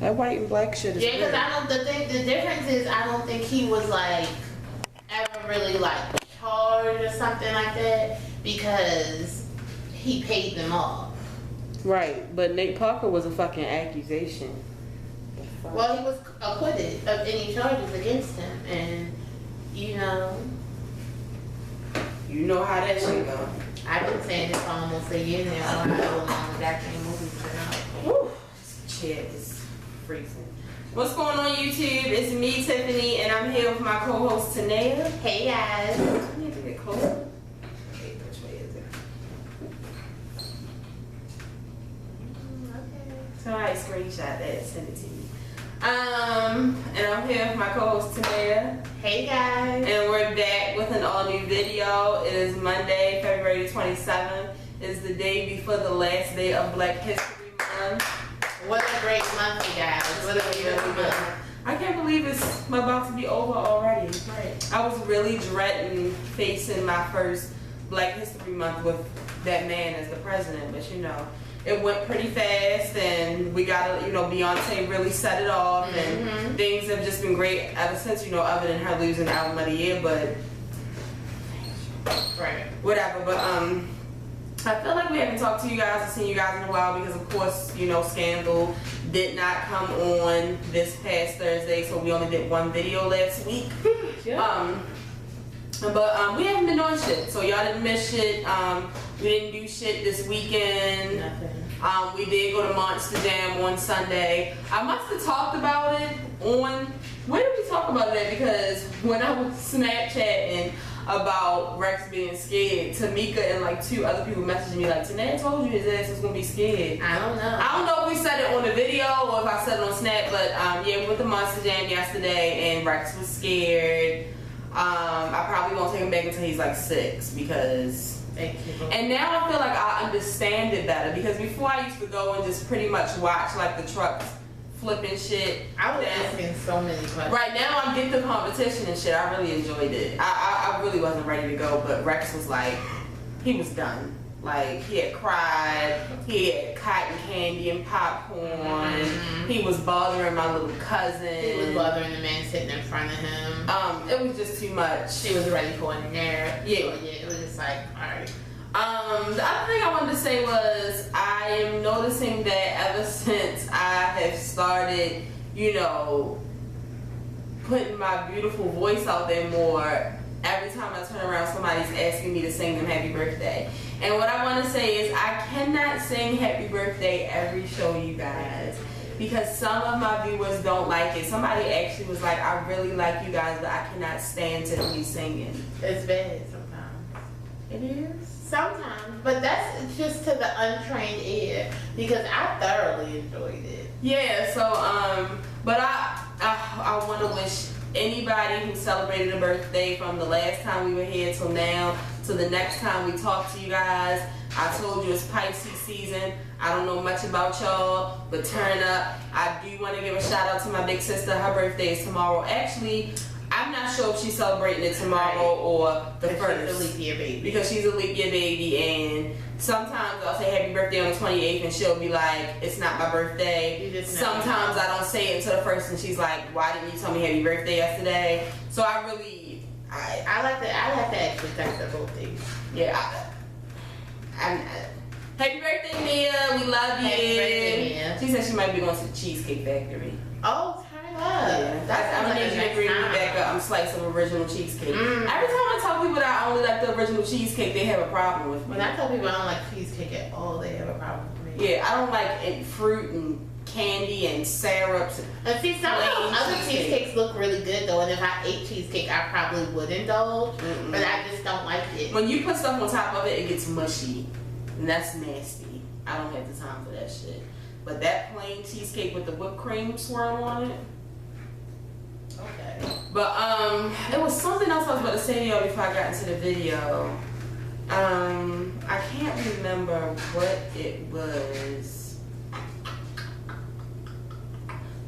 That white and black shit is Yeah, because I don't. The difference is I don't think he was like ever really like charged or something like that because he paid them off. Right, but Nate Parker was a fucking accusation. Well, he was acquitted of any charges against him, and you know how that shit go. I've been saying this for almost a year now. I don't know how long that game movies been out. Woo, this chair is freezing. What's going on YouTube? It's me, Tiffany, and I'm here with my co-host Tanea. Hey guys. I need to get closer. Okay, which way is it? Okay. So I screenshot that, send it to you. And I'm here with my co-host Tanea. Hey guys. And we're back with an all-new video. It is Monday, February 27th. It's the day before the last day of Black History Month. What a great month, you guys. What a beautiful month. I can't believe it's about to be over already. Right. I was really dreading facing my first Black History Month with that man as the president, but you know, it went pretty fast, and we got, you know, Beyonce really set it off, and things have just been great ever since, you know, other than her losing the album of the year, but right. whatever. But I feel like we haven't talked to you guys or seen you guys in a while because, of course, you know, Scandal did not come on this past Thursday, so we only did one video last week. Yeah. But we haven't been doing shit, so y'all didn't miss shit. We didn't do shit this weekend. Nothing. We did go to Monster Jam on Sunday. I must have talked about it on, where did we talk about it at? Because when I was Snapchatting about Rex being scared, Tamika and like two other people messaged me like, Tanae told you his ass was gonna be scared. I don't know. I don't know if we said it on the video or if I said it on Snap, but yeah, we went to Monster Jam yesterday and Rex was scared. I probably won't take him back until he's like 6 because... And now I feel like I understand it better because before I used to go and just pretty much watch like the trucks flipping shit. I was asking so many questions. Right now I get the competition and shit. I really enjoyed it. I really wasn't ready to go, but Rex was like, he was done. Like, he had cried, he had cotton candy and popcorn, he was bothering my little cousin. He was bothering the man sitting in front of him. It was just too much. She was ready for it in there. Yeah. So, yeah, it was just like, alright. The other thing I wanted to say was I am noticing that ever since I have started, you know, putting my beautiful voice out there more, every time I turn around somebody's asking me to sing them happy birthday. And what I want to say is I cannot sing happy birthday every show, you guys, because some of my viewers don't like it. Somebody actually was like, I really like you guys, but I cannot stand to be singing. It's bad sometimes. It is? Sometimes, but that's just to the untrained ear because I thoroughly enjoyed it. Yeah, so, but I want to wish anybody who celebrated a birthday from the last time we were here till now, to the next time we talk to you guys. I told you it's Pisces season. I don't know much about y'all, but turn up. I do want to give a shout out to my big sister. Her birthday is tomorrow. Actually, I'm not sure if she's celebrating it tomorrow or the 1st. She's a leap year baby. Because she's a leap year baby, and sometimes I'll say happy birthday on the 28th and she'll be like, it's not my birthday. Sometimes I don't say it until the 1st and she's like, why didn't you tell me happy birthday yesterday? So I really, I like to actually thank her both days. Yeah. Happy birthday, Mia. We love you. Happy birthday, Mia. She said she might be going to the Cheesecake Factory. Oh, turn up. Yeah. I'm gonna need you to bring me back a slice of original cheesecake. Every time I tell people that I only like the original cheesecake, they have a problem with me. When I tell people I don't like cheesecake at all, they have a problem with me. Yeah, I don't like fruit and candy and syrups. And see, some of those other cheesecakes look really good though, and if I ate cheesecake, I probably would indulge, but I just don't like it. When you put stuff on top of it, it gets mushy, and that's nasty. I don't have the time for that shit. But that plain cheesecake with the whipped cream swirl on it. Okay. But it was something else I was about to say to y'all before I got into the video. I can't remember what it was.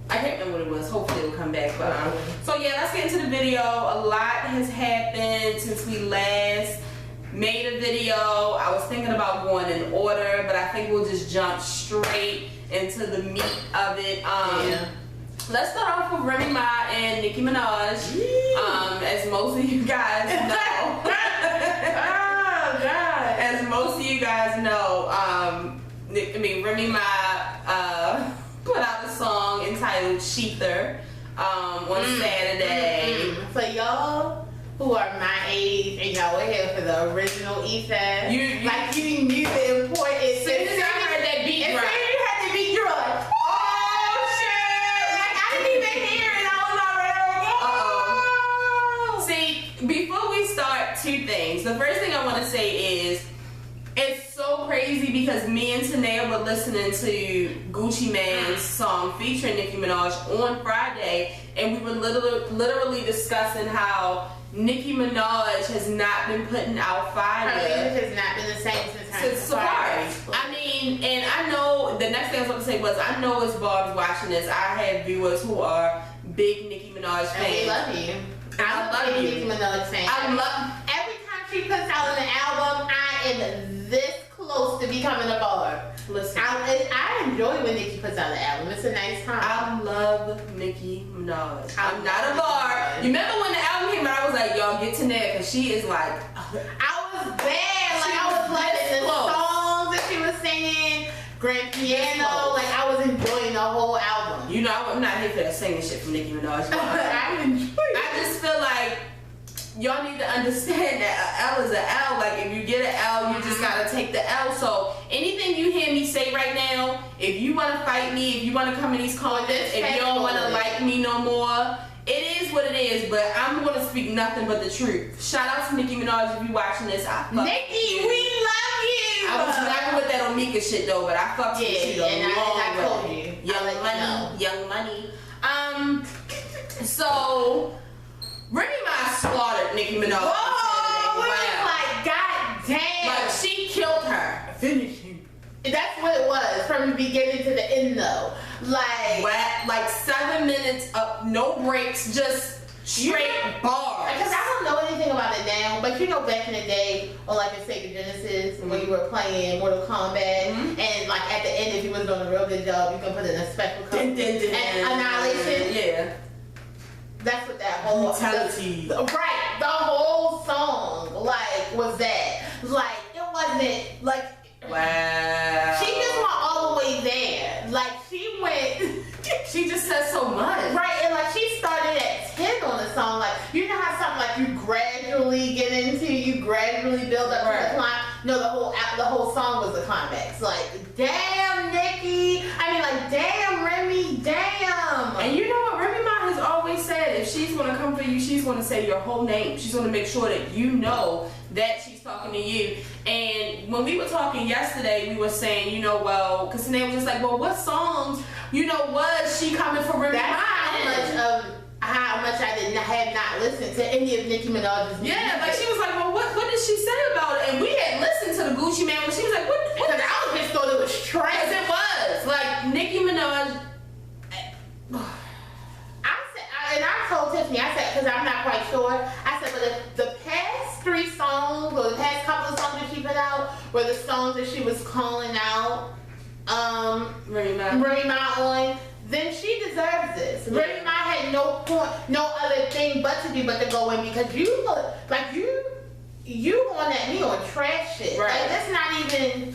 I can't remember what it was. Hopefully it'll come back. But so yeah, let's get into the video. A lot has happened since we last made a video. I was thinking about going in order, but I think we'll just jump straight into the meat of it. Let's start off with Remy Ma and Nicki Minaj. As most of you guys know. Oh God. As most of you guys know, Remy Ma put out a song entitled Sheether on Saturday. For y'all who are my age and y'all were here for the original Ether, you knew the importance. As soon as I heard that beat drop. As soon as you heard the beat drop, oh shit! Like I didn't even hear it. I was already like, oh. See, before we start, two things. The first thing I want to say is, it's so crazy because me and Tanea were listening to Gucci Mane's song featuring Nicki Minaj on Friday, and we were literally discussing how Nicki Minaj has not been putting out fire. Her music has not been the same since Safari. I mean, and I know the next thing I was going to say was, I know as Barb's watching this, I have viewers who are big Nicki Minaj fans. And we love you. I love you. Nicki Minaj fan. Every time she puts out an album, I am this close to becoming a Barb. Listen, I enjoy when Nicki puts out an album. It's a nice time. I love Nicki Minaj. I'm not a Barb. You remember when the album came out? I was like, y'all get to that because she is like. I was there. Like I was loving the songs that she was singing, grand piano. Like I was enjoying the whole album. You know, I'm not here for that singing shit from Nicki Minaj. I just feel like y'all need to understand that an L is an L. Like if you get an L, you just gotta take the L. So anything you hear me say right now, if you wanna fight me, if you wanna come in these comments, if you don't wanna like me no more, it is what it is. But I'm gonna speak nothing but the truth. Shout out to Nicki Minaj if you watching this. Nicki, we love you. I was not with that on Mika shit though, but I fucked with you though. And I told you. Young money. So Remy Ma slaughtered Nicki Minaj. Whoa, like, god damn. Like, she killed her. Finishing. That's what it was, from the beginning to the end, though. Like 7 minutes of no breaks, just straight bars. Because I don't know anything about it now, but you know back in the day, on like the Sega Genesis, when you were playing Mortal Kombat, and like at the end, if you was doing a real good job, you can put in a special code. And Annihilation. Yeah. That's what that whole brutality. The whole song was that. Like it wasn't like wow. She just went all the way there. Like she went she just said so much. Right, and like she started at 10 on the song. Like you know how something like you gradually get into, you gradually build up to the climb. No, the whole song was the climax. Like, damn Nicki. I mean like damn Remy, damn. And you know what Remy Ma has always said, if she's gonna come for you, she's gonna say your whole name. She's gonna make sure that you know that she's talking to you. And when we were talking yesterday, we were saying, you know, well, because Tanea was just like, well, what songs, you know, was she coming for Remy Ma? How much I had not listened to any of Nicki Minaj's music. Yeah, like she was like, well, what did she say about it? And we had listened to the Gucci Mane when she was like, what? Because I just thought it was trash. Because it was. Like, Nicki Minaj. And I told Tiffany, I said, because I'm not quite sure, I said, but if the past 3 songs, or the past couple of songs that she put out, were the songs that she was calling out Remy Ma on, then she deserves this. Yeah. Remy Ma had no other thing but to do but to go in, because you look like you on that me on trash shit. Right. Like that's not even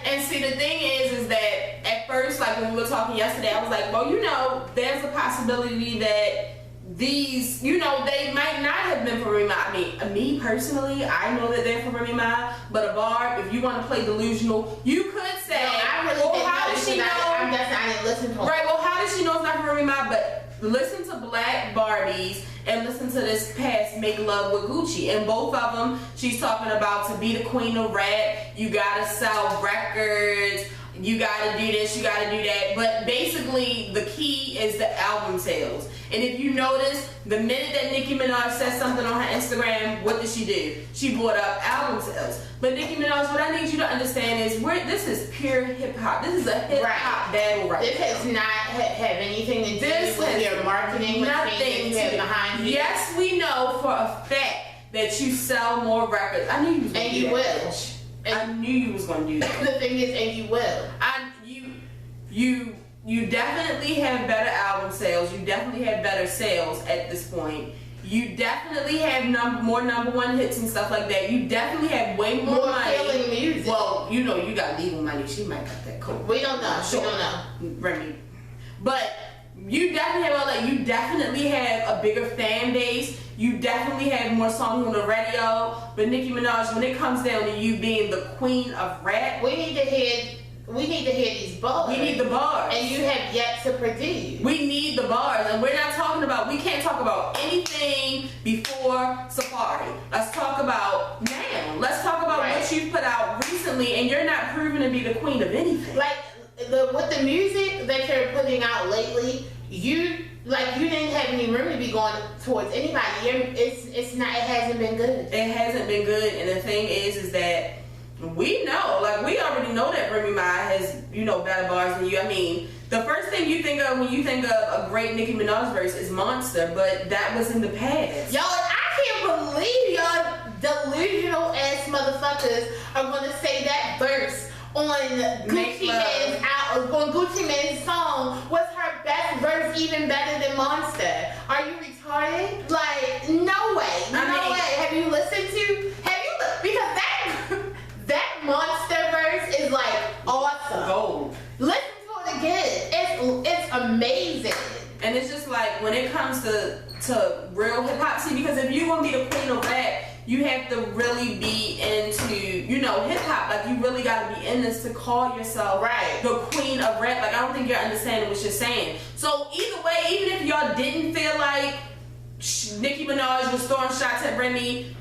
and see the thing is that at first, like when we were talking yesterday, I was like, well, you know, there's a possibility that these, you know, they might not have been for Remy Ma. I mean, me personally, I know that they're for Remy Ma, but a Barb, if you want to play delusional, you could say, how does she know? I didn't listen to her. Right, well, how does she know it's not for Remy Ma? But listen to Black Barbies and listen to this past Make Love with Gucci. And both of them, she's talking about to be the queen of rap, you gotta sell records, you gotta do this, you gotta do that. But basically, the key is the album sales. And if you notice, the minute that Nicki Minaj said something on her Instagram, what did she do? She brought up album sales. But Nicki Minaj, what I need you to understand is, this is pure hip hop. This is a hip hop battle right now. This does not have anything to do with your marketing, nothing behind you. Yes, we know for a fact that you sell more records. I knew you was going to do that. And you will. I knew you was going to do that. The thing is, and you will. You definitely have better album sales. You definitely have better sales at this point. You definitely have more number one hits and stuff like that. You definitely have way more money. Appealing music. Well, you know, you got legal money. She might got that coke. We don't know. Sure. We don't know. Remy. But you definitely have all that. You definitely have a bigger fan base. You definitely have more songs on the radio. But Nicki Minaj, when it comes down to you being the queen of rap, we need to hear these bars. We need the bars. And you have yet to produce. We need the bars. And we're not talking about, we can't talk about anything before Safari. Let's talk about now. Let's talk about what you've put out recently, and you're not proven to be the queen of anything. Like, with the music that you're putting out lately, you didn't have any room to be going towards anybody. It hasn't been good. It hasn't been good, and the thing is that we know, like, we already know that Remy Ma has, you know, better bars than you. I mean, the first thing you think of when you think of a great Nicki Minaj verse is Monster, but that was in the past. Y'all, I can't believe y'all delusional ass motherfuckers are gonna say that verse on Gucci Mane's song was her best verse, even better than Monster. Are you retarded? Like, no way. No way. Have you listened to? Because that Monster verse is like awesome. Gold. Listen to it again. It's amazing. And it's just like, when it comes to real hip hop, see, because if you want to be the queen of rap, you have to really be into, you know, hip hop. Like, you really got to be in this to call yourself the queen of rap. Like, I don't think you're understanding what you're saying. So either way, even if y'all didn't feel like Nicki Minaj was throwing shots at Remy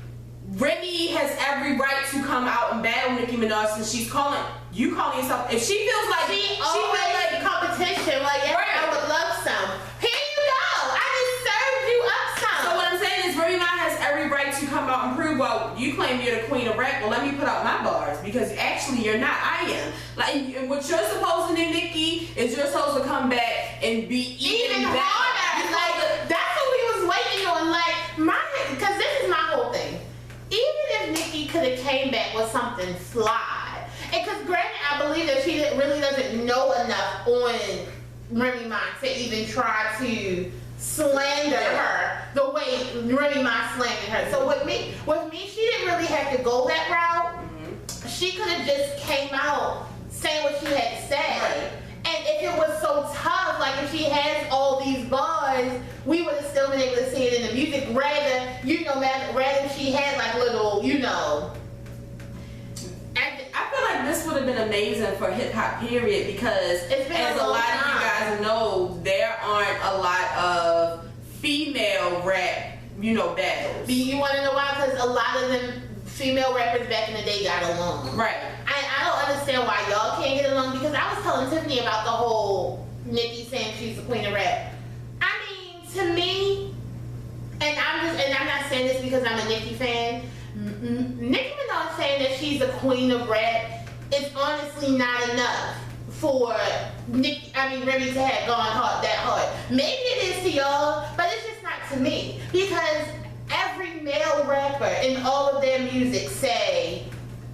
has every right to come out and battle Nicki Minaj, since she's calling yourself. If she feels like she feels like competition, like, I would love some. Here you go. I just served you up some. So what I'm saying is, Remy Ma has every right to come out and prove, well, you claim you're the queen of rap, well, let me put out my bars, because actually you're not. I am. Like, what you're supposed to do, Nicki, is you're supposed to come back and be even harder. Like, that's what we was waiting on. Like, because this is my whole thing. Even if Nicki could have came back with something fly, and because granted, I believe that she really doesn't know enough on Remy Ma to even try to slander her the way Remy Ma slandered her. So with me, she didn't really have to go that route. Mm-hmm. She could have just came out saying what she had to say. Right. And if it was so tough, like if she has all these bars, we would have still been able to see it in the music. Rather she had like little, you know. And I feel like this would have been amazing for hip hop period, because as a lot of you guys know, there aren't a lot of female rap, you know, battles. You want to know why? Because a lot of them female rappers back in the day got along. Right. I don't understand why y'all can't get along, because I was telling Tiffany about the whole Nicki saying she's the queen of rap. I mean, to me, and I'm not saying this because I'm a Nicki fan, Nicki Minaj saying that she's the queen of rap is honestly not enough for Remy to have gone that hard. Maybe it is to y'all, but it's just not to me, because every male rapper in all of their music say,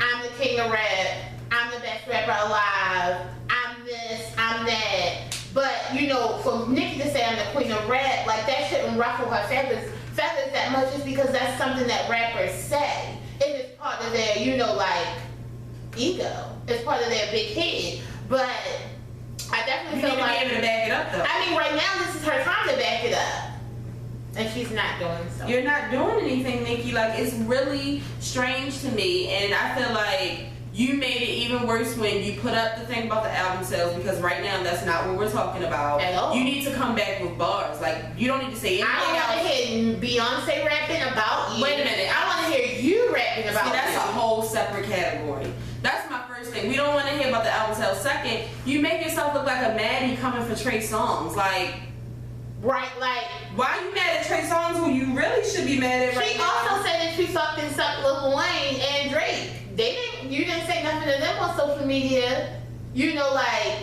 I'm the king of rap, I'm the best rapper alive, I'm this, I'm that. But, you know, for Nicki to say I'm the queen of rap, like, that shouldn't ruffle her feathers that much, just because that's something that rappers say. It is part of their, you know, like, ego. It's part of their big head. But I definitely feel like... You need to be able to back it up, though. I mean, right now, this is her time to back it up. And she's not doing so. You're not doing anything, Nicki. Like, it's really strange to me, and I feel like you made it even worse when you put up the thing about the album sales, because right now that's not what we're talking about. At all. You need to come back with bars. Like, you don't need to say anything else. I don't want to hear Beyonce rapping about you. Wait a minute. I want to hear you rapping about you. That's a whole separate category. That's my first thing. We don't want to hear about the album sales. Second, you make yourself look like a Maddie coming for Trey Songz. Like, right, like, why are you mad at Trey Songz who you really should be mad at right she now? also said that she fucking sucked Lil Wayne and Drake. You didn't say nothing to them on social media. You know, like,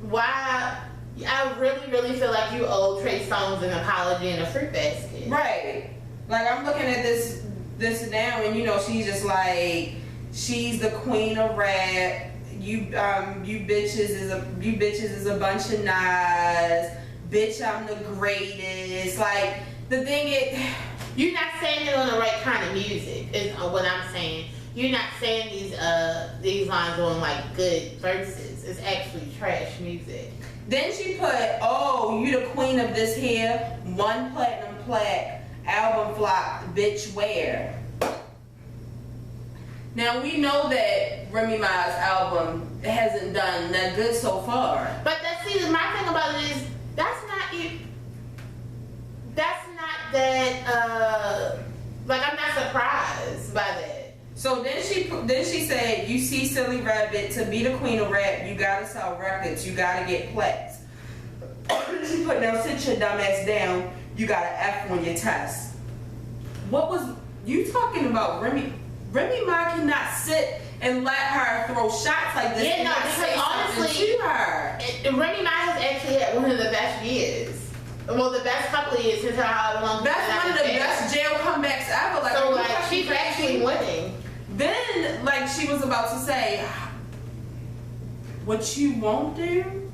why? I really, really feel like you owe Trey Songz an apology and a fruit basket. Right. Like, I'm looking at this now, and you know, she's just like, she's the queen of rap. you bitches is a bunch of knives. Bitch, I'm the greatest. Like, the thing is, you're not saying it on the right kind of music, is what I'm saying. You're not saying these lines on like good verses. It's actually trash music. Then she put, oh, you the queen of this here, 1 platinum plaque, album flop, bitch, where? Now we know that Remy Ma's album hasn't done that good so far. But my thing about it is, that's not that, like, I'm not surprised by that. So then she said, you see, silly rabbit, to be the queen of rap, you gotta sell records, you gotta get plaques. She put, now sit your dumb ass down, you got an F on your test. What was you talking about? Remy Ma cannot sit and let her throw shots like this. Yeah, no, because honestly, to her. Remy Ma has actually had one of the best years. Well, the best couple of years since her album. That's one of the best jail comebacks ever. Like, so, like, she's actually winning. Then, like, she was about to say, what you won't do?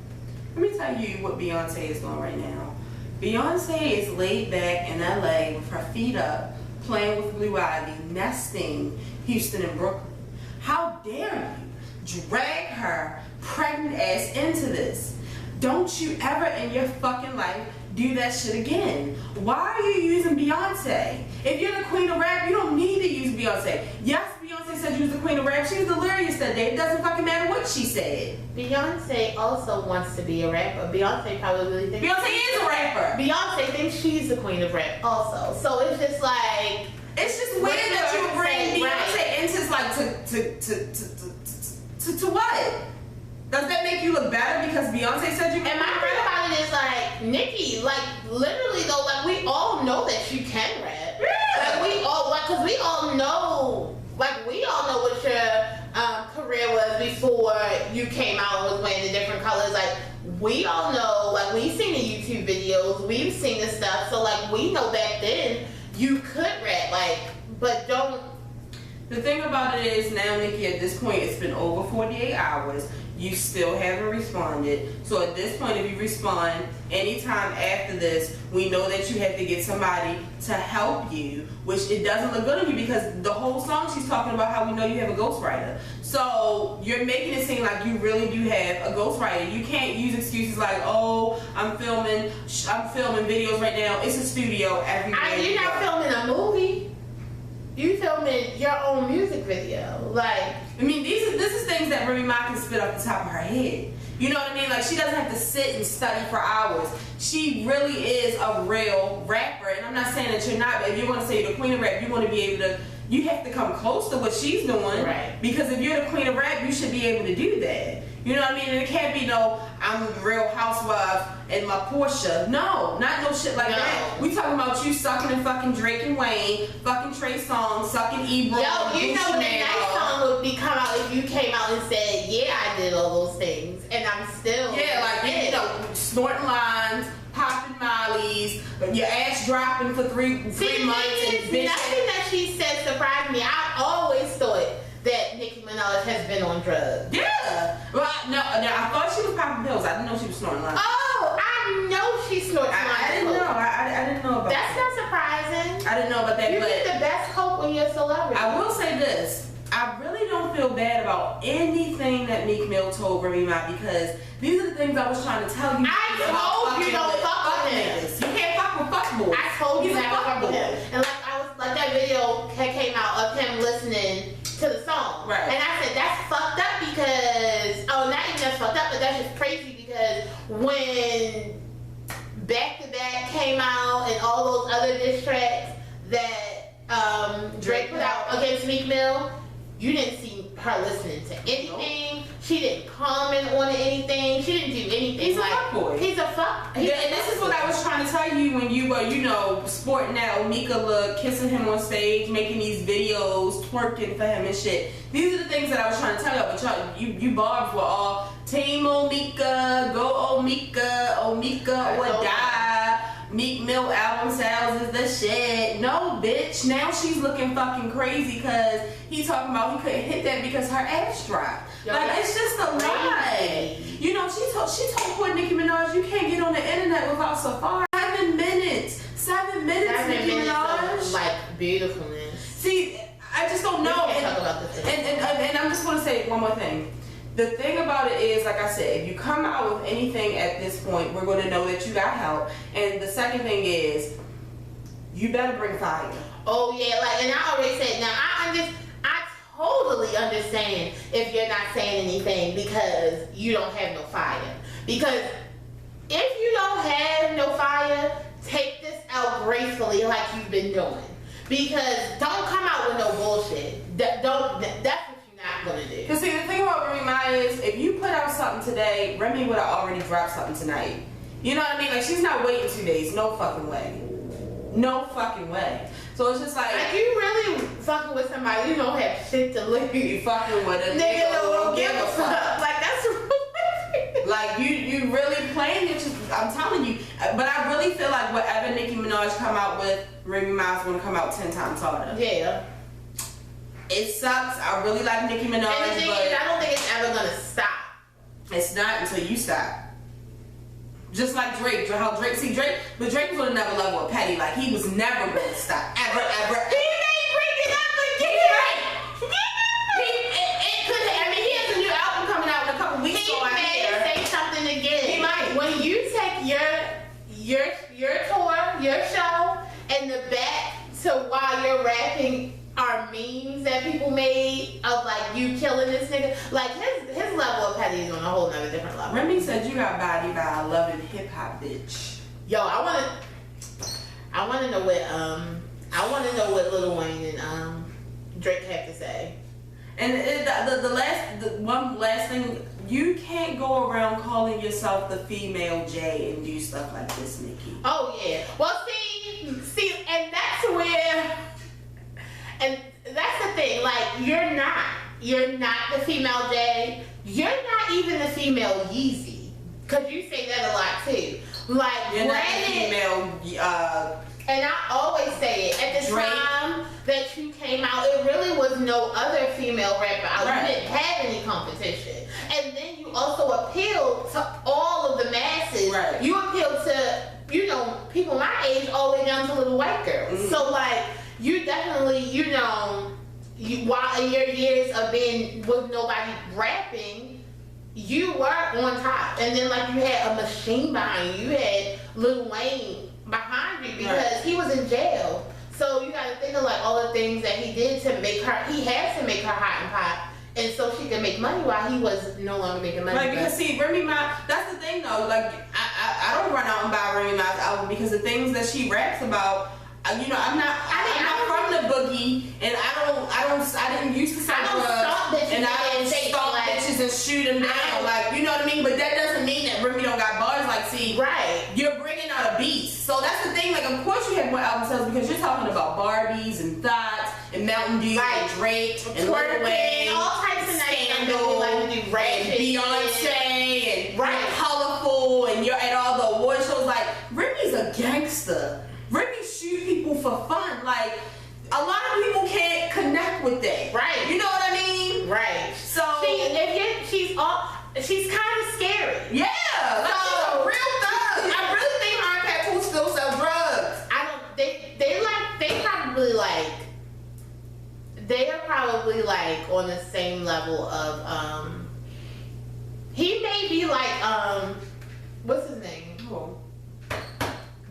Let me tell you what Beyonce is doing right now. Beyonce is laid back in LA with her feet up, playing with Blue Ivy, nesting Houston and Brooklyn. How dare you drag her pregnant ass into this? Don't you ever in your fucking life do that shit again. Why are you using Beyonce? If you're the queen of rap, you don't need to use Beyonce. Yes, Beyonce said you was the queen of rap. She was delirious that day. It doesn't fucking matter what she said. Beyonce also wants to be a rapper. Beyonce probably really thinks Beyonce is a rapper. Beyonce thinks she's the queen of rap also. So it's just like, it's just weird that you would bring Beyonce into like to what? Does that make you look better because Beyonce said you? And my thing about it is like, Nicki, like, literally though, like, we all know that she can rap. Yeah. Like, we all, like, cause we all know what your career was before you came out and was wearing the different colors. Like, we all know, like, we've seen the YouTube videos, we've seen the stuff, so like, we know back then you could rap, like, but don't. The thing about it is now, Nicki, at this point, it's been over 48 hours. You still haven't responded. So at this point, if you respond anytime after this, we know that you have to get somebody to help you, which it doesn't look good on you because the whole song she's talking about how we know you have a ghostwriter. So you're making it seem like you really do have a ghostwriter. You can't use excuses like, oh, I'm filming videos right now. It's a studio every day. You're not filming a movie. You filming your own music video. Like, I mean, this is things that Remy Ma can spit off the top of her head. You know what I mean? Like, she doesn't have to sit and study for hours. She really is a real rapper. And I'm not saying that you're not, but if you want to say you're the queen of rap, you want to be able to, you have to come close to what she's doing. Right. Because if you're the queen of rap, you should be able to do that. You know what I mean? And it can't be no, I'm the real housewife and my Porsche. No, not no shit like that. We talking about you sucking and fucking Drake and Wayne, fucking Trey Songz, sucking Ebro. Yo, you know what that nice song would be come out if you came out and said, yeah, I did all those things, and I'm still. Yeah, like, you know, snorting lines, popping mollies, your ass dropping for three months. And nothing that she said surprised me. I always thought that Nicki Minaj has been on drugs. Yeah. Well, no, I thought she was popping pills. I didn't know she was snorting lines. Oh, I know she snorts lines. I didn't know. I didn't know about That's that. not surprising. I didn't know about that. You but get the best coke when you're a celebrity. I will say this. I really don't feel bad about anything that Meek Mill told Remy Ma because these are the things I was trying to tell you. I told you don't fuck with him. You can't fuck with fuckboys. I told you He's not to fuck with him. And like that video came out of him listening to the song. Right. And I said, that's fucked up because, not even that's fucked up, but that's just crazy because when Back to Back came out and all those other diss tracks that Drake put out against Meek Mill, you didn't see her listening to anything. Nope. She didn't comment on anything. She didn't do anything. He's a fuckboy. He's a fuck. And this is what I was trying to tell you when you were, you know, sporting that Omika look, kissing him on stage, making these videos, twerking for him and shit. These are the things that I was trying to tell y'all, but y'all, you barbs were all Team Omika, go Omika, Omika or die. Meek Mill album sales is the shit. No, bitch. Now she's looking fucking crazy because he talking about he couldn't hit that because her ass dropped. Yo, like, it's just a lie. You know, she told poor Nicki Minaj, you can't get on the internet without Safari. 7 minutes. 7 minutes, 7 Nicki minutes Minaj. of, like, beautifulness. See, I just don't know. We can't talk about this And I'm just going to say one more thing. The thing about it is, like I said, if you come out with anything at this point, we're going to know that you got help. And the second thing is, you better bring fire. Oh yeah, like, and I already said, now I totally understand if you're not saying anything because you don't have no fire. Because if you don't have no fire, take this out gracefully like you've been doing. Because don't come out with no bullshit. That's what you're not gonna do. Because see, the thing about Remy Ma is, if you put out something today, Remy would have already dropped something tonight. You know what I mean? Like, she's not waiting 2 days. No fucking way. No fucking way. So it's just like you really fucking with somebody you don't have shit to lose. You fucking with a nigga don't give a fuck. Like, that's like you really playing it. I'm telling you. But I really feel like whatever Nicki Minaj come out with, Remy Ma's gonna come out 10 times harder. Yeah. It sucks. I really like Nicki Minaj, and the thing is, I don't think it's ever gonna stop. It's not until you stop. Just like Drake, how Drake, but Drake was on another level of petty. Like, he was never gonna stop, ever. He may bring it up again. It could. I mean, he has a new album coming out in a couple weeks. He may say something again. He might. When you take your tour, your show, and the back to while you're rapping are memes that people made of like you killing this nigga. Like, his level of petty is on a whole nother different level. Remy said you got body by a loving hip hop bitch. Yo, I wanna know what Lil Wayne and Drake have to say. And the one last thing, you can't go around calling yourself the female J and do stuff like this, Nicki. Oh yeah. Well, see, and that's where. And that's the thing, like, you're not the female J. You're not even the female Yeezy. Because you say that a lot, too. Like, you're not the female, and I always say it, at the Drake. time that you came out, it really was no other female rapper out. Right. You didn't have any competition. And then you also appealed to all of the masses. Right. You appealed to, people my age all the way down to little white girls. Mm-hmm. So, like, you definitely, while in your years of being with nobody rapping, you were on top. And then, like, you had a machine behind you. You had Lil Wayne behind you because he was in jail. So you got to think of, like, all the things that he did to make her, he had to make her hot and pop. And so she could make money while he was no longer making money. Right, because see, Remy Ma, that's the thing though, like, I don't run out and buy Remy Ma's album because the things that she raps about, I'm not from the boogie, and I didn't used to sell drugs, and I don't stalk bitches and shoot them down, like, you know what I mean? But that doesn't mean that Remy don't got bars. Like, see, right, you're bringing out a beast. So that's the thing. Like, of course you have more album sales because you're talking about BARBZ and Thoughts and Mountain Dew and Drake and Lil Wayne, all types of nice Scandal, like and Beyonce and Colorful, and you're at all the award shows. Like, Remy's a gangster. Remy shoot people for fun. Like, a lot of people can't connect with that. Right. You know what I mean? Right. So she's kind of scary. Yeah. Like, she's a real thug. I really think her and Papoose still sell drugs. They are probably like on the same level of he may be like what's his name? Oh.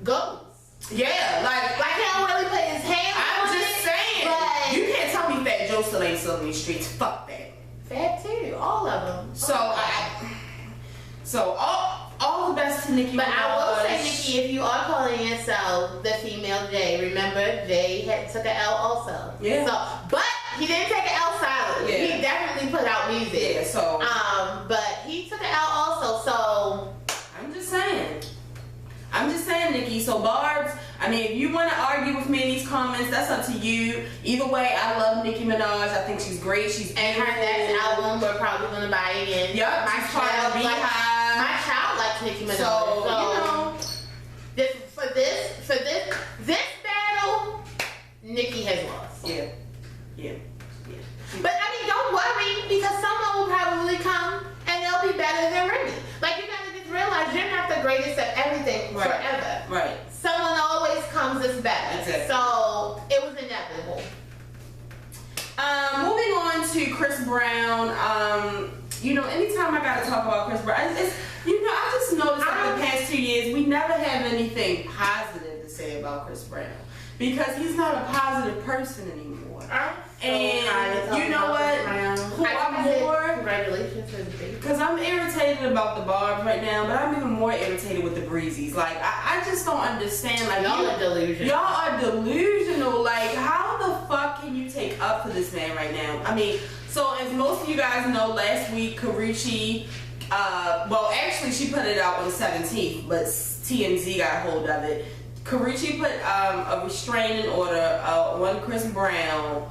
Ghost. Yeah, like he don't really put his hands I'm on just it, saying. but You can't tell me Fat Joe still ain't selling these streets. Fuck that. Fat too, all of them. So all the best to Nicki. But I will say, Nicki, if you are calling yourself the female J, remember Jay took an L also. Yeah. So, but he didn't take an L silently. Yeah. He definitely put out music. Yeah. So. But he took an L also. So. I'm just saying, Nicki. So BARBZ, I mean, if you want to argue with me in these comments, that's up to you. Either way, I love Nicki Minaj. I think she's great. She's and her next album, we're probably gonna buy again. Yep. My child likes Nicki Minaj. So, you know, for this Nicki has lost. Yeah. But I mean, don't worry, because someone will probably come and they'll be better than Remy. Like, you gotta just realize you're not the greatest at everything forever. Right. Someone always comes that's better. Exactly. So it was inevitable. Moving on to Chris Brown. Anytime I gotta talk about Chris Brown, I just noticed that the past 2 years we never have anything positive to say about Chris Brown because he's not a positive person anymore. And you know what? Who I'm more? Congratulations to the baby. Because I'm irritated about the BARBZ right now, but I'm even more irritated with the BARBZs. Like I just don't understand. Like y'all are delusional. Y'all are delusional. Like how the fuck can you take up for this man right now? I mean, so as most of you guys know, last week Karrueche, actually she put it out on the 17th, but TMZ got a hold of it. Karrueche put a restraining order on Chris Brown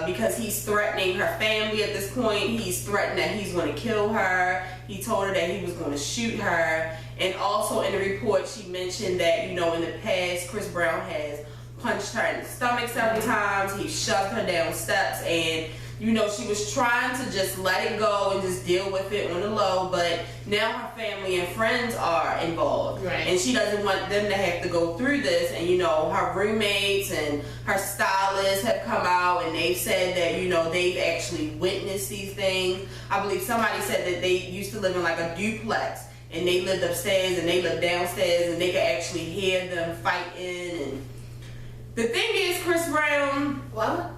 because he's threatening her family at this point. He's threatened that he's going to kill her. He told her that he was going to shoot her. And also in the report, she mentioned that, in the past, Chris Brown has punched her in the stomach several times. He shoved her down steps and she was trying to just let it go and just deal with it on the low, but now her family and friends are involved. Right. And she doesn't want them to have to go through this. And, her roommates and her stylists have come out and they've said that, they've actually witnessed these things. I believe somebody said that they used to live in like a duplex and they lived upstairs and they lived downstairs and they could actually hear them fighting. And the thing is, Chris Brown, what?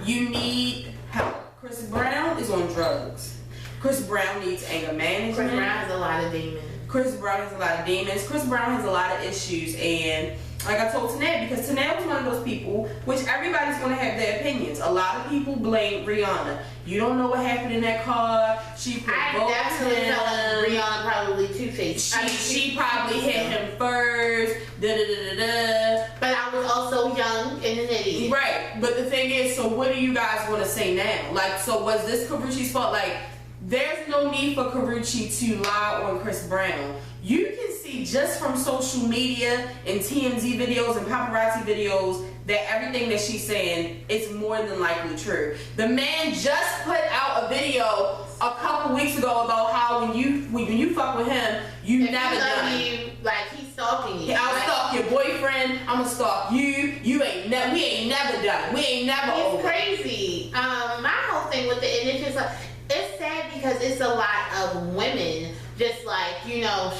You need help. Chris Brown is on drugs. Chris Brown needs anger management. Chris Brown has a lot of demons. Chris Brown has a lot of demons. Chris Brown has a lot of issues, and like I told Tanel, because Tanel was one of those people, which everybody's going to have their opinions. A lot of people blame Rihanna. You don't know what happened in that car. She provoked him. Rihanna probably two-faced. She probably hit him first. But I was also young and an idiot. Right. But the thing is, so what do you guys want to say now? Like, so was this Karrueche's fault? Like, there's no need for Karrueche to lie on Chris Brown. You can see just from social media and TMZ videos and paparazzi videos that everything that she's saying is more than likely true. The man just put out a video a couple weeks ago about how when you fuck with him, you never done. Like he's stalking you. I'll stalk your boyfriend. I'm gonna stalk you. We ain't never done. We ain't never. It's crazy. My whole thing with it, and it's just like, it's sad because it's a lot of women just like,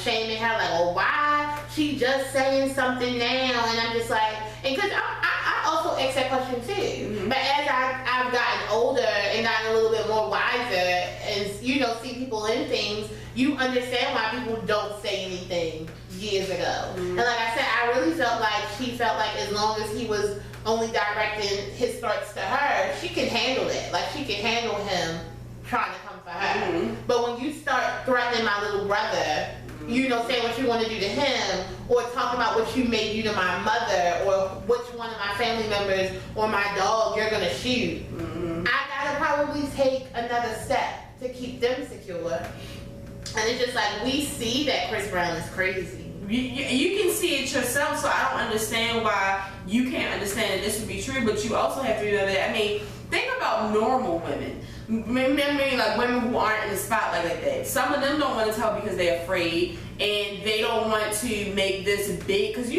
shaming her, like, oh, why she just saying something now? And I'm just like, and because I also ask that question too. Mm-hmm. But as I've gotten older and gotten a little bit more wiser and, see people in things, you understand why people don't say anything years ago. Mm-hmm. And like I said, I really felt like she felt like as long as he was only directing his threats to her, she can handle it. Like, she can handle him trying to come for her. Mm-hmm. But when you start threatening my little brother, saying what you want to do to him, or talking about what you may do to my mother, or which one of my family members or my dog you're gonna shoot, I gotta probably take another step to keep them secure. And it's just like, we see that Chris Brown is crazy. You can see it yourself, so I don't understand why you can't understand that this would be true, but you also have to remember that, think about normal women. Remember, like women who aren't in the spotlight like that. Some of them don't want to tell because they're afraid, and they don't want to make this big, because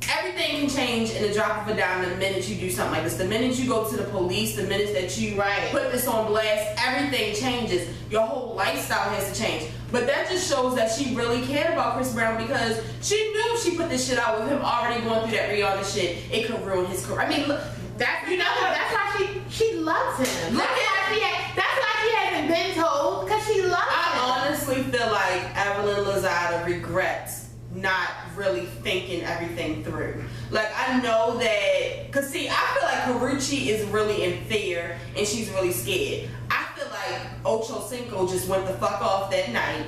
everything can change in a drop of a dime the minute you do something like this. The minute you go to the police, the minute that you put this on blast, everything changes. Your whole lifestyle has to change. But that just shows that she really cared about Chris Brown, because she knew if she put this shit out with him already going through that Rihanna shit, it could ruin his career. Look, that's why she loves him. That's why she hasn't been told, because she loves him. I honestly feel like Evelyn Lozada regrets not really thinking everything through. Like, I know that, because see, I feel like Karrueche is really in fear and she's really scared. I feel like Ocho Cinco just went the fuck off that night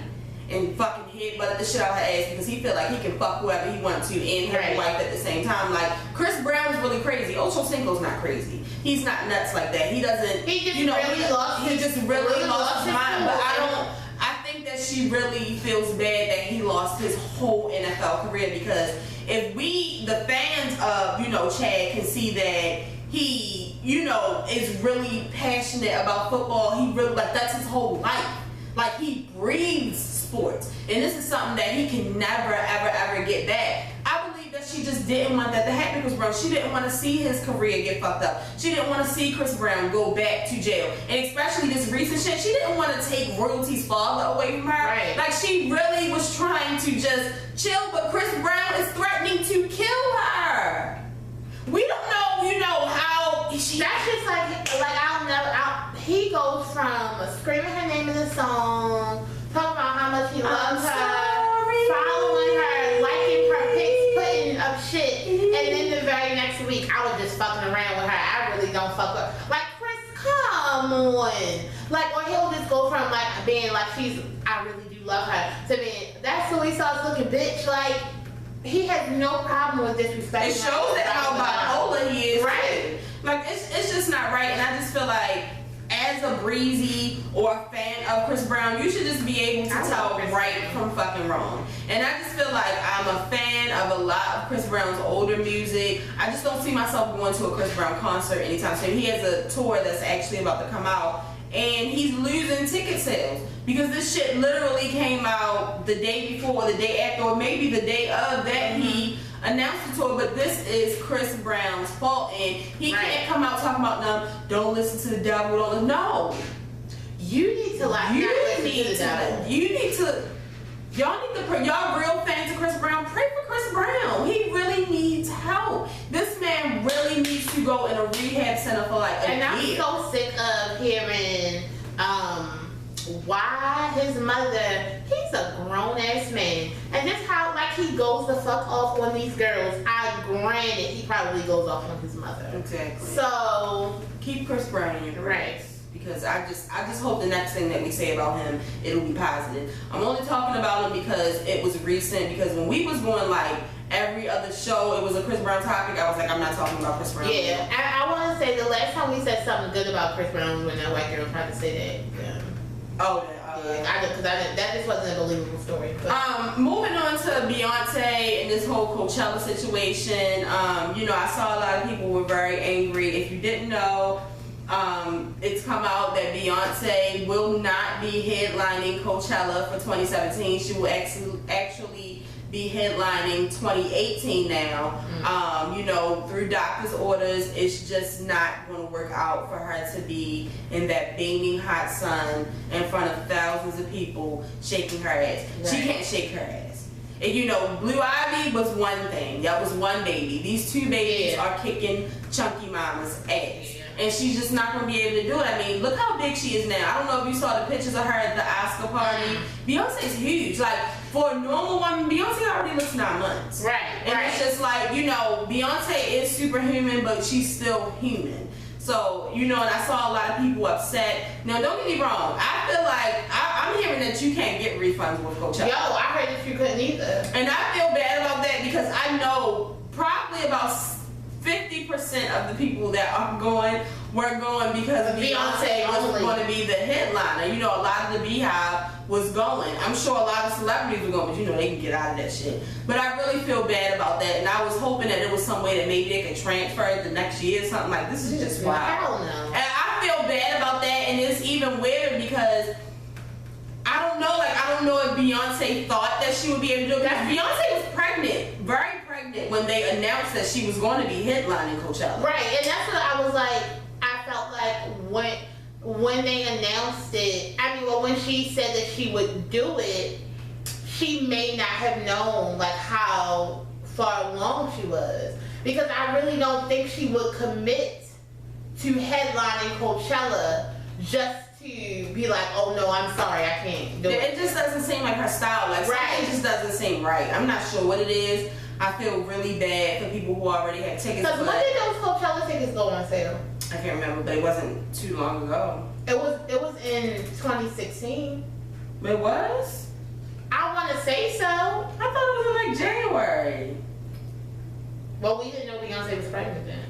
and fucking headbutted the shit out of her ass because he feel like he can fuck whoever he wants to and have a wife at the same time. Like, Chris Brown's really crazy. Ocho Cinco's not crazy. He's not nuts like that. He doesn't, he just really lost his mind. But I think that she really feels bad that he lost his whole NFL career, because if we, the fans of, you know, Chad, can see that he, you know, is really passionate about football. He really, like, that's his whole life. Like, he breathes sports. And this is something that he can never, ever, ever get back. I believe that she just didn't want that to happen to Chris Brown. She didn't want to see his career get fucked up. She didn't want to see Chris Brown go back to jail. And especially this recent shit, she didn't want to take royalties father away from her. Right. Like, she really was trying to just chill, but Chris Brown is threatening to kill her. We don't know, you know, how she... That's just like he goes from screaming her name in the song, talking about how much he loves her, following her, liking her pics, putting up shit, and then the very next week, I was just fucking around with her. I really don't fuck with her. Like, Chris, come on. Like, or he'll just go from, like, being like, I really do love her, to being, that's who he starts looking bitch. Like, he has no problem with disrespecting. It shows that how bipolar he is. Right. Like, it's just not right, and I just feel like, as a breezy or a fan of Chris Brown, you should just be able to tell right from fucking wrong. And I just feel like I'm a fan of a lot of Chris Brown's older music. I just don't see myself going to a Chris Brown concert anytime soon. He has a tour that's actually about to come out, and he's losing ticket sales because this shit literally came out the day before, or the day after, or maybe the day of that he announced the tour. But this is Chris Brown's fault, and he can't come out talking about them. Don't listen to the devil. Don't. No, you need to like. You need to. You need to. Y'all need to. Y'all real fans of Chris Brown, pray for Chris Brown. He really needs help. This man really needs to go in a rehab center for like a year. And I'm so sick of hearing why his mother, he's a grown-ass man, and just how like he goes the fuck off on these girls. Granted, he probably goes off on his mother. Exactly. So keep Chris Brown in your prayers. Right. Because I just hope the next thing that we say about him, it'll be positive. I'm only talking about him because it was recent, because when we was going like every other show, it was a Chris Brown topic. I was like, I'm not talking about Chris Brown. Yeah, I want to say the last time we said something good about Chris Brown was when that white girl tried to say that. Yeah. Oh, that just wasn't a believable story. But. Moving on to Beyonce and this whole Coachella situation. You know, I saw a lot of people were very angry. If you didn't know, it's come out that Beyonce will not be headlining Coachella for 2017. She will actually be headlining 2018 now. You know, through doctor's orders, it's just not going to work out for her to be in that beaming hot sun in front of thousands of people shaking her ass. Right. She can't shake her ass. And you know, Blue Ivy was one thing. That was one baby. These two babies are kicking Chunky Mama's ass. And she's just not going to be able to do it. I mean, look how big she is now. I don't know if you saw the pictures of her at the Oscar party. Beyonce's huge. Like, for a normal woman, Beyonce already looks 9 months. Right. And it's just like, you know, Beyonce is superhuman, but she's still human. So, you know, and I saw a lot of people upset. Now, don't get me wrong. I feel like, I'm hearing that you can't get refunds with Coachella. Yo, I heard that you couldn't either. And I feel bad about that because I know probably about 50% of the people that are going were going because Beyonce was going to be the headliner. You know, a lot of the Beehive was going. I'm sure a lot of celebrities were going, but you know, they can get out of that shit. But I really feel bad about that, and I was hoping that there was some way that maybe they could transfer it the next year or something. Like, this is just wild. I don't know. And I feel bad about that, and it's even weird because I don't know if Beyonce thought that she would be able to do it. Because Beyonce was pregnant, very pregnant, when they announced that she was going to be headlining Coachella. Right, and that's what I was like. I felt like when they announced it, I mean, well, when she said that she would do it, she may not have known like how far along she was, because I really don't think she would commit to headlining Coachella just to be like, oh no, I'm sorry, I can't do it. It just doesn't seem like her style. Like, something just doesn't seem right. I'm not sure what it is. I feel really bad for people who already have tickets. Because when did those Coachella tickets go on sale? I can't remember, but it wasn't too long ago. It was in 2016. It was? I want to say so. I thought it was in like January. Well, we didn't know Beyonce was pregnant then.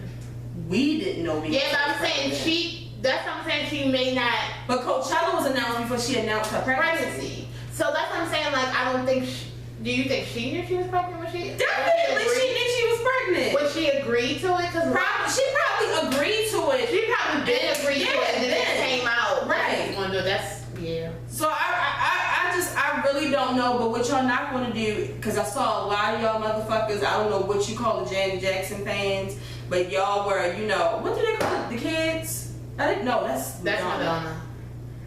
We didn't know Beyonce. Yeah, but I'm saying that's what I'm saying. She may not. But Coachella was announced before she announced her pregnancy. So that's what I'm saying. Like, I don't think. Do you think she knew she was pregnant when she? Definitely, she knew she was pregnant. Would she agree to it? Cause she probably agreed to it. She probably did agree to it, and then it came out. Right. That's yeah. So I really don't know, but what y'all not gonna do, because I saw a lot of y'all motherfuckers, I don't know what you call the Janet Jackson fans, but y'all were, you know, what do they call it? The kids? I didn't know, that's Madonna.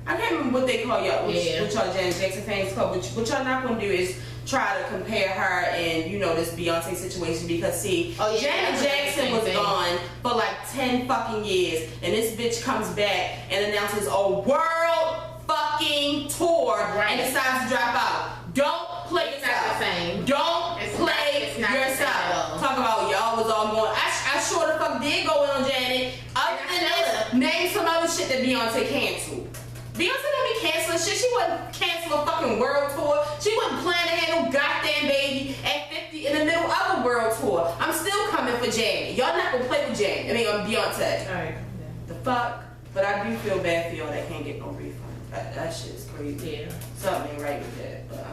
I can't remember what they call y'all, what y'all Janet Jackson fans call, but what y'all not gonna do is try to compare her and, you know, this Beyonce situation, because see, Janet Jackson was gone for like 10 fucking years, and this bitch comes back and announces a world fucking tour and decides to drop out. Don't play yourself. Don't play yourself. Talk about y'all was all going. I sure the fuck did go in on Janet. Other than this, name some other shit that Beyonce canceled. Beyonce don't be canceling shit. She wouldn't cancel a fucking world tour. She wouldn't plan to have no goddamn baby at 50 in the middle of a world tour. I'm still coming for Janet. Y'all not gonna play with Janet. I mean, Beyonce. Alright. The fuck? But I do feel bad for y'all that can't get no refund. That shit is crazy. Yeah. Something ain't right with that. But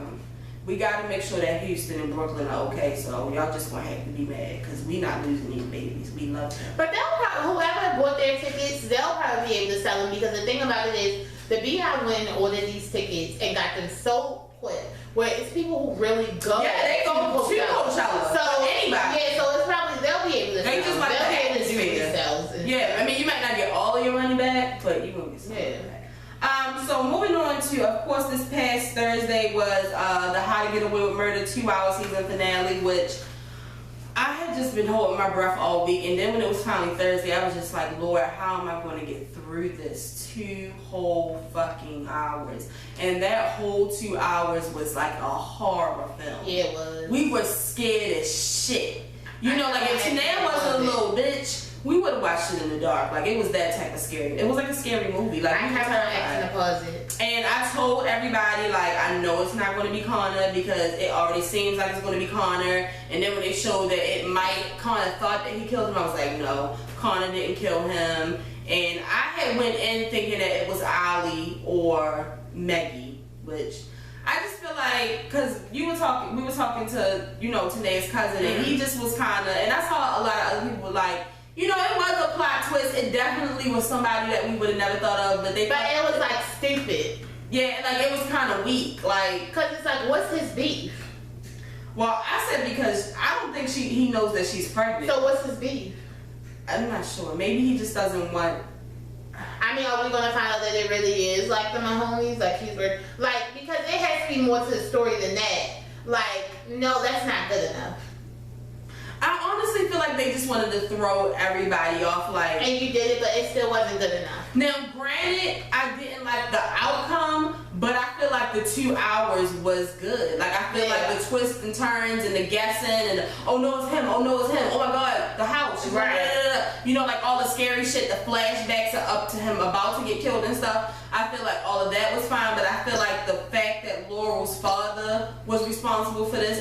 we gotta make sure that Houston and Brooklyn are okay. So y'all just gonna have to be mad, because we not losing these babies. We love them. But whoever bought their tickets, they'll probably be able to sell them, because the thing about it is, the Beehive went and ordered these tickets and got them so quick. Where it's people who really go. Yeah, they go to Coachella. So anybody. Yeah, so it's probably they'll be able to. They just like they'll the be able to atmosphere. themselves. Yeah, I mean, you might not get all of your money back, but you will get some money back. So moving on to, of course, this past Thursday was the How to Get Away with Murder 2-hour season finale, which I had just been holding my breath all week, and then when it was finally Thursday, I was just like, Lord, how am I going to get through this 2 whole fucking hours? And that whole 2 hours was like a horror film. Yeah, it was. We were scared as shit. You know, like if Tanea wasn't a little bitch, we would have watched it in the dark. Like, it was that type of scary. It was like a scary movie. Like, I have her acting to pause it. And I told everybody, like, I know it's not going to be Connor, because it already seems like it's going to be Connor. And then when they showed that it might, Connor thought that he killed him, I was like, no, Connor didn't kill him. And I had went in thinking that it was Ali or Maggie, which I just feel like, because we were talking to, you know, Tanea's cousin, and he just was kind of, and I saw a lot of other people like, you know, it was a plot twist. It definitely was somebody that we would have never thought of, but it was like stupid. Yeah, like it was kind of weak, like, because it's like, what's his beef? Well, I said because I don't think he knows that she's pregnant. So what's his beef? I'm not sure. Maybe he just doesn't want. I mean, are we gonna find out that it really is like the Mahomes? Like because it has to be more to the story than that. Like, no, that's not good enough. I honestly feel like they just wanted to throw everybody off, like. And you did it, but it still wasn't good enough. Now, granted, I didn't like the outcome, but I feel like the 2 hours was good. Like, I feel like the twists and turns and the guessing and the, oh no, it's him, oh no, it's him, oh my god, the house, right? You know, like all the scary shit, the flashbacks are up to him about to get killed and stuff. I feel like all of that was fine, but I feel like the fact that Laurel's father was responsible for this,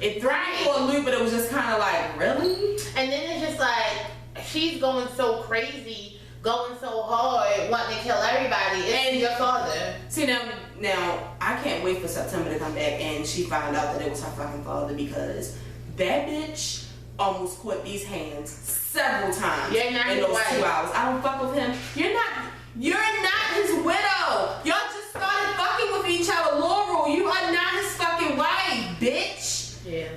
it threw me for a loop, but it was just kind of like, really? And then it's just like, she's going so crazy, going so hard, wanting to kill everybody. It's your father. See, now, I can't wait for September to come back and she found out that it was her fucking father, because that bitch almost caught these hands several times in those 2 hours. I don't fuck with him. You're not his widow. Y'all just started fucking with each other. Laurel, you are not his fucking wife, bitch. Yeah.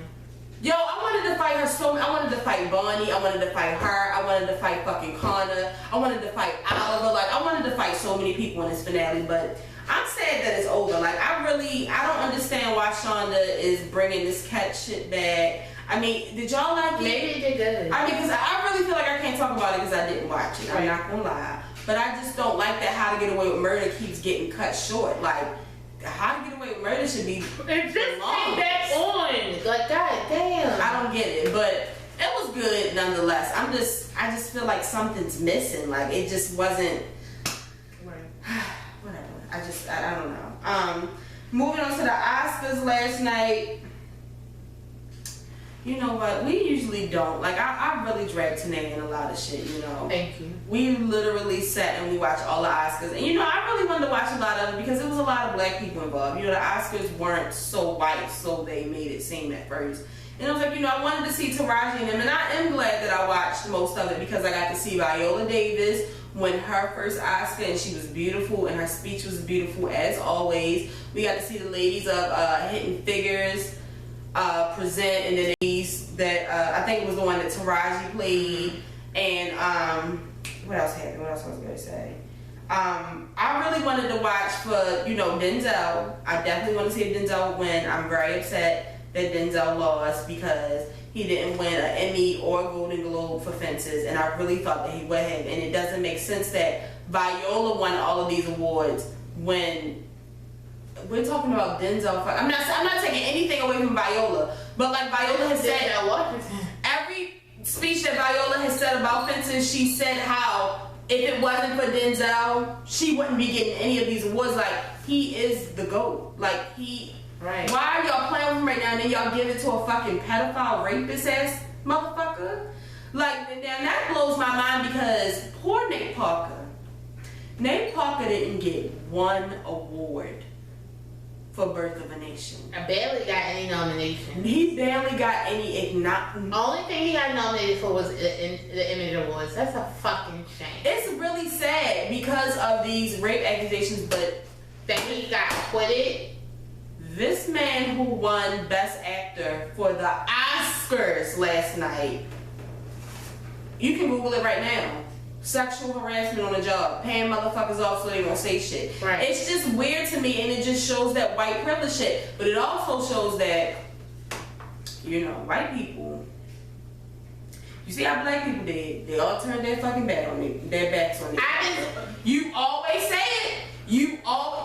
Yo, I wanted to fight her I wanted to fight Bonnie. I wanted to fight her. I wanted to fight fucking Connor. I wanted to fight Oliver. Like, I wanted to fight so many people in this finale, but I'm sad that it's over. Like, I don't understand why Shonda is bringing this cat shit back. I mean, did y'all like it? Maybe it did good. I mean, because I really feel like I can't talk about it because I didn't watch it. I'm not gonna lie. But I just don't like that How to Get Away with Murder keeps getting cut short. Like, How to Get Away with Murder should be it just came back on. Like, god damn. I don't get it, but it was good nonetheless. I just feel like something's missing. Like, it just wasn't. Whatever. I don't know. Moving on to the Oscars last night. You know what? We usually don't. Like, I really drag Tanae in a lot of shit, you know. Thank you. We literally sat and we watched all the Oscars. And, you know, I really wanted to watch a lot of it because there was a lot of black people involved. You know, the Oscars weren't so white, so they made it seem at first. And I was like, you know, I wanted to see Taraji and them. And I am glad that I watched most of it because I got to see Viola Davis win her first Oscar. And she was beautiful. And her speech was beautiful, as always. We got to see the ladies of Hidden Figures present, and then that I think it was the one that Taraji played, and what else happened? What else I was gonna say? I really wanted to watch for, you know, Denzel. I definitely want to see Denzel win. I'm very upset that Denzel lost because he didn't win an Emmy or Golden Globe for Fences, and I really thought that he would have. And it doesn't make sense that Viola won all of these awards when we're talking about Denzel. I'm not taking anything away from Viola, but like Viola has said, every speech that Viola has said about Fences, she said how if it wasn't for Denzel, she wouldn't be getting any of these awards. Like, he is the GOAT. Like, he. Right. Why are y'all playing with him right now and then y'all give it to a fucking pedophile, rapist ass motherfucker? Like, and that blows my mind because poor Nate Parker. Nate Parker didn't get one award for Birth of a Nation. I barely got any nomination. He barely got any Only thing he got nominated for was the Image Awards. That's a fucking shame. It's really sad because of these rape accusations, but that he got acquitted. This man who won Best Actor for the Oscars last night, you can Google it right now. Sexual harassment on the job, paying motherfuckers off so they won't say shit. Right. It's just weird to me, and it just shows that white privilege shit. But it also shows that, you know, white people. You see how black people did? They all turned their fucking back on me, their backs on me. You always say it.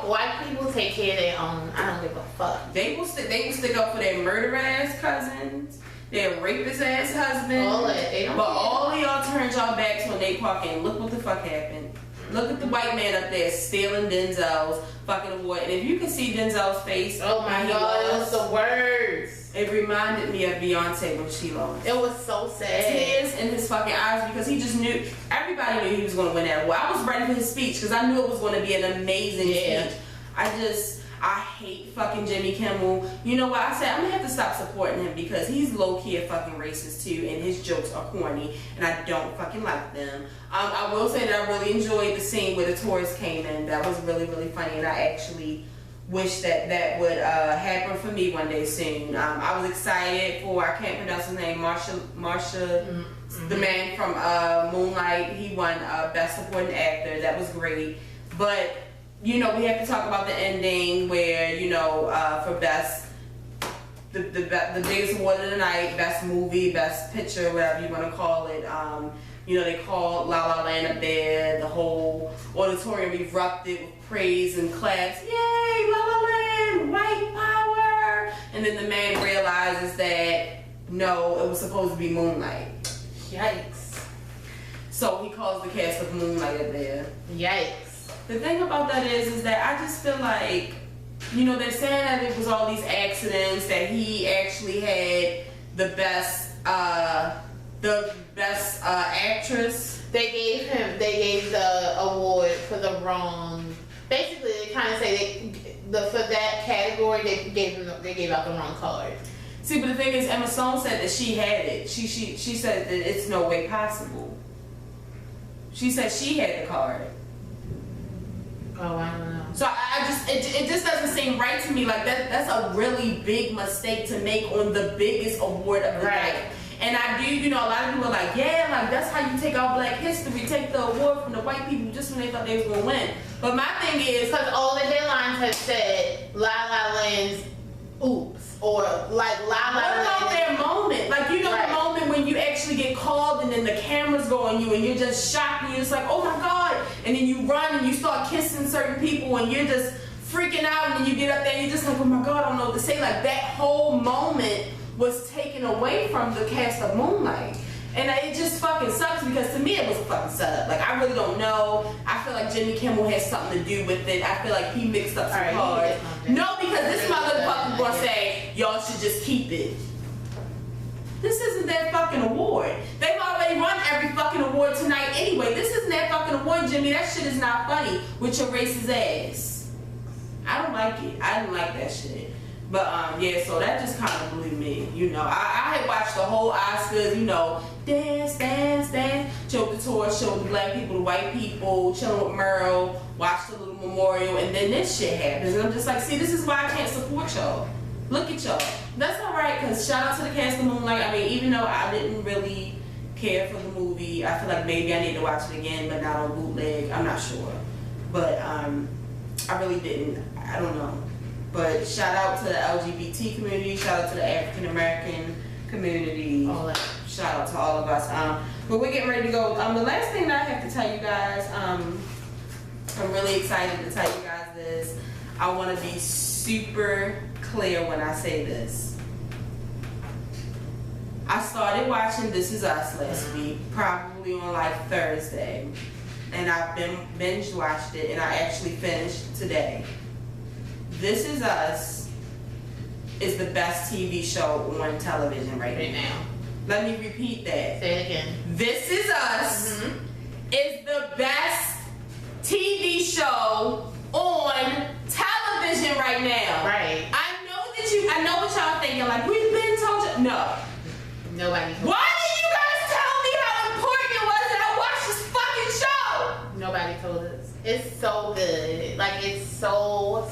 White people take care of their own. I don't give a fuck. They will stick up for their murder ass cousins, their rapist ass husbands. All that. They don't but care. all of y'all turned y'all backs on Nate Parker, and look what the fuck happened. Look at the white man up there stealing Denzel's fucking award. And if you can see Denzel's face, oh my god, it was the worst. It reminded me of Beyonce when she lost. It was so sad. Tears in his fucking eyes because he just knew, everybody knew he was going to win that award. I was ready for his speech because I knew it was going to be an amazing speech. I hate fucking Jimmy Kimmel. You know what? I said I'm going to have to stop supporting him because he's low-key a fucking racist too, and his jokes are corny, and I don't fucking like them. I will say that I really enjoyed the scene where the tourists came in. That was really, really funny, and I actually wish that would happen for me one day soon. I was excited for, I can't pronounce his name, Marsha, the man from Moonlight. He won Best Supporting Actor. That was great. But, you know, we have to talk about the ending where, you know, for best, the biggest award of the night, best movie, best picture, whatever you want to call it. You know, they called La La Land up there. The whole auditorium erupted with praise and claps. Yay, La La Land, white power. And then the man realizes that, no, it was supposed to be Moonlight. Yikes. So he calls the cast of Moonlight up there. Yikes. The thing about that is that I just feel like, you know, they're saying that it was all these accidents, that he actually had the best actress. They gave the award for the wrong. Basically, they kind of say for that category they gave out the wrong card. See, but the thing is, Emma Stone said that she had it. She said that it's no way possible. She said she had the card. Oh, I don't know. So it just doesn't seem right to me. Like that's a really big mistake to make on the biggest award of the night. And I do, you know, a lot of people are like, yeah, like that's how you take out Black History, take the award from the white people just when they thought they was gonna win. But my thing is, because all the headlines have said La La Land's oops, or like La La Land. What about their moment? Like, you know, the moment when you actually get called and then the cameras go on you and you're just shocked and you're just like, oh my god, and then you run and you start kissing certain people and you're just freaking out, and then you get up there and you're just like, oh my god, I don't know what to say. Like, that whole moment was taken away from the cast of Moonlight. And it just fucking sucks because to me it was a fucking setup. Like, I really don't know. I feel like Jimmy Kimmel has something to do with it. I feel like he mixed up some cards. No, because this motherfucker gonna say, y'all should just keep it. This isn't that fucking award. They've already run every fucking award tonight anyway. This isn't that fucking award, Jimmy. That shit is not funny with your racist ass. I don't like it. I didn't like that shit. But yeah, so that just kind of blew me. You know, I had watched the whole Oscars, you know, dance, dance, dance, showed the tour, showed the black people, the white people, chilling with Merle, watched the little memorial, and then this shit happens. And I'm just like, see, this is why I can't support y'all. Look at y'all. That's alright, because shout out to the cast of Moonlight. I mean, even though I didn't really care for the movie, I feel like maybe I need to watch it again, but not on bootleg. I'm not sure. But I really didn't. I don't know. But shout out to the LGBT community, shout out to the African American community, shout out to all of us. But we're getting ready to go. The last thing that I have to tell you guys, I'm really excited to tell you guys this. I want to be super clear when I say this. I started watching This Is Us last week, probably on like Thursday, and I've binge watched it, and I actually finished today. This Is Us is the best TV show on television right now. Let me repeat that. Say it again. This Is Us is the best TV show on television right now. Right. I know what y'all thinking, like, we've been told you. No. Nobody told Why did you guys tell me how important it was that I watch this fucking show? Nobody told us. It's so good. Like, it's so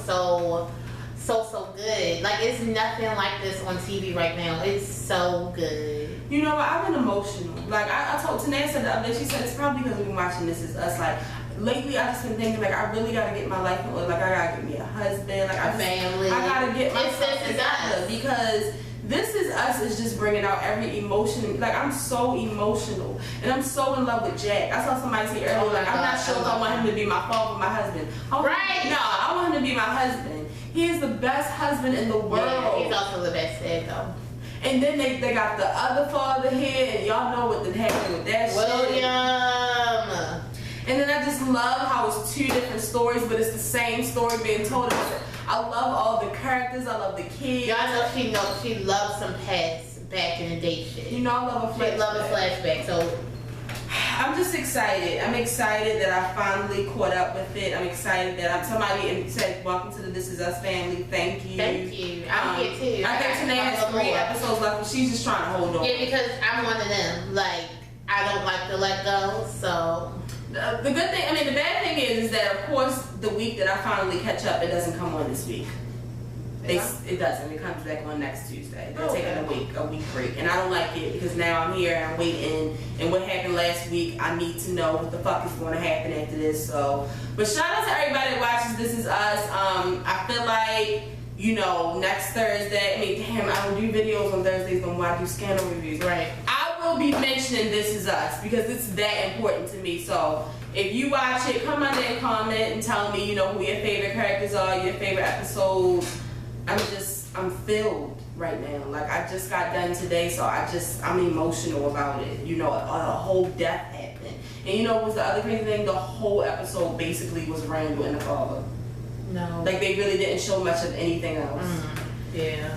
good. Like, it's nothing like this on TV right now. It's so good. You know what? I've been emotional. Like, I told Tanea the other day, she said it's probably because we've been watching This Is Us. Like, lately I've just been thinking, like, I really gotta get my life in order. Like, I gotta get me a husband. Like, family. I gotta get myself together because This Is Us is just bringing out every emotion. Like, I'm so emotional. And I'm so in love with Jack. I saw somebody say earlier, like, I'm not sure if I want him to be my father or my husband. I want him to be my husband. He is the best husband in the world. Yeah, he's also the best dad, though. And then they got the other father here, and y'all know what happened with that shit. And then I just love how it's two different stories, but it's the same story being told. I love all the characters. I love the kids. Y'all know she loves some past back in the day shit. You know I love a flashback. She loves a flashback. So I'm just excited. I'm excited that I finally caught up with it. I'm excited that somebody said, "Welcome to the This Is Us family." Thank you. Thank you. I'm here too. I think Tanea has 3 episodes left, but she's just trying to hold on. Yeah, because I'm one of them. Like, I don't like to let go, so. The good thing, the bad thing is that of course the week that I finally catch up, it doesn't come on this week. It doesn't. It comes back on next Tuesday. They're taking a week break, and I don't like it because now I'm here and I'm waiting. And what happened last week, I need to know what the fuck is going to happen after this. So, but shout out to everybody that watches This Is Us. I feel like, you know, next Thursday. Damn, I don't do videos on Thursdays, but I do scandal reviews. Right. I will be mentioning This Is Us because it's that important to me. So if you watch it, come under and comment and tell me, you know, who your favorite characters are, your favorite episodes. I'm filled right now. Like, I just got done today, so I'm emotional about it. You know, a whole death happened. And you know what was the other crazy thing? The whole episode basically was Randall and the father. No. Like, they really didn't show much of anything else. Yeah.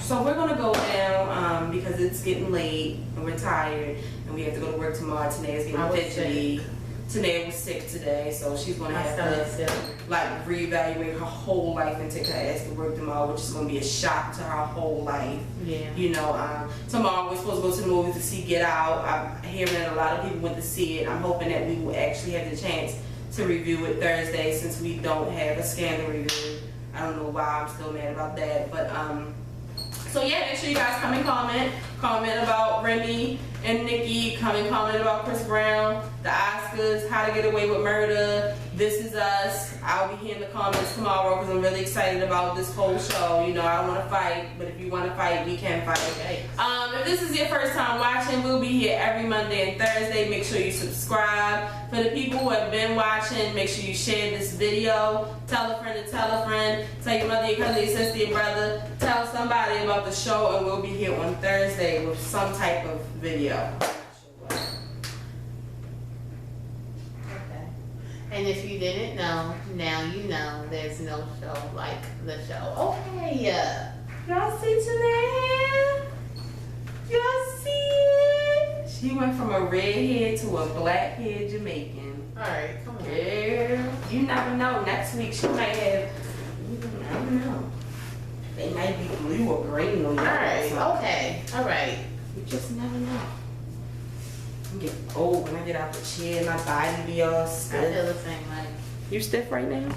So we're gonna go down because it's getting late and we're tired and we have to go to work tomorrow. Tanea's getting fidgety. Tanea was sick today, so she's gonna have to like reevaluate her whole life and take her ass to work tomorrow, which is gonna be a shock to her whole life. Yeah. You know, tomorrow we're supposed to go to the movies to see Get Out. I'm hearing that a lot of people went to see it. I'm hoping that we will actually have the chance to review it Thursday since we don't have a scandal review. I don't know why I'm still mad about that, but so yeah, make sure you guys come and comment about Remy and Nicki, come and comment about Chris Brown, the Oscars, How to Get Away with Murder, This Is Us. I'll be here in the comments tomorrow because I'm really excited about this whole show. You know, I don't want to fight, but if you want to fight, we can fight. If this is your first time watching, we'll be here every Monday and Thursday. Make sure you subscribe. For the people who have been watching, make sure you share this video. Tell a friend to tell a friend. Tell your mother, your cousin, your sister, your brother. Tell somebody about the show, and we'll be here on Thursday with some type of video. I'm not sure what. Okay. And if you didn't know, now you know there's no show like the show. Okay. Y'all see today? Y'all see it? She went from a redhead to a blackhead Jamaican. Alright, come on. Girl, you never know. Next week she might have, I don't know. They might be blue or green on you. Alright, okay. Alright. You just never know. I'm getting old when I get out the chair, my body be all I stiff. feel the same way. You stiff right now?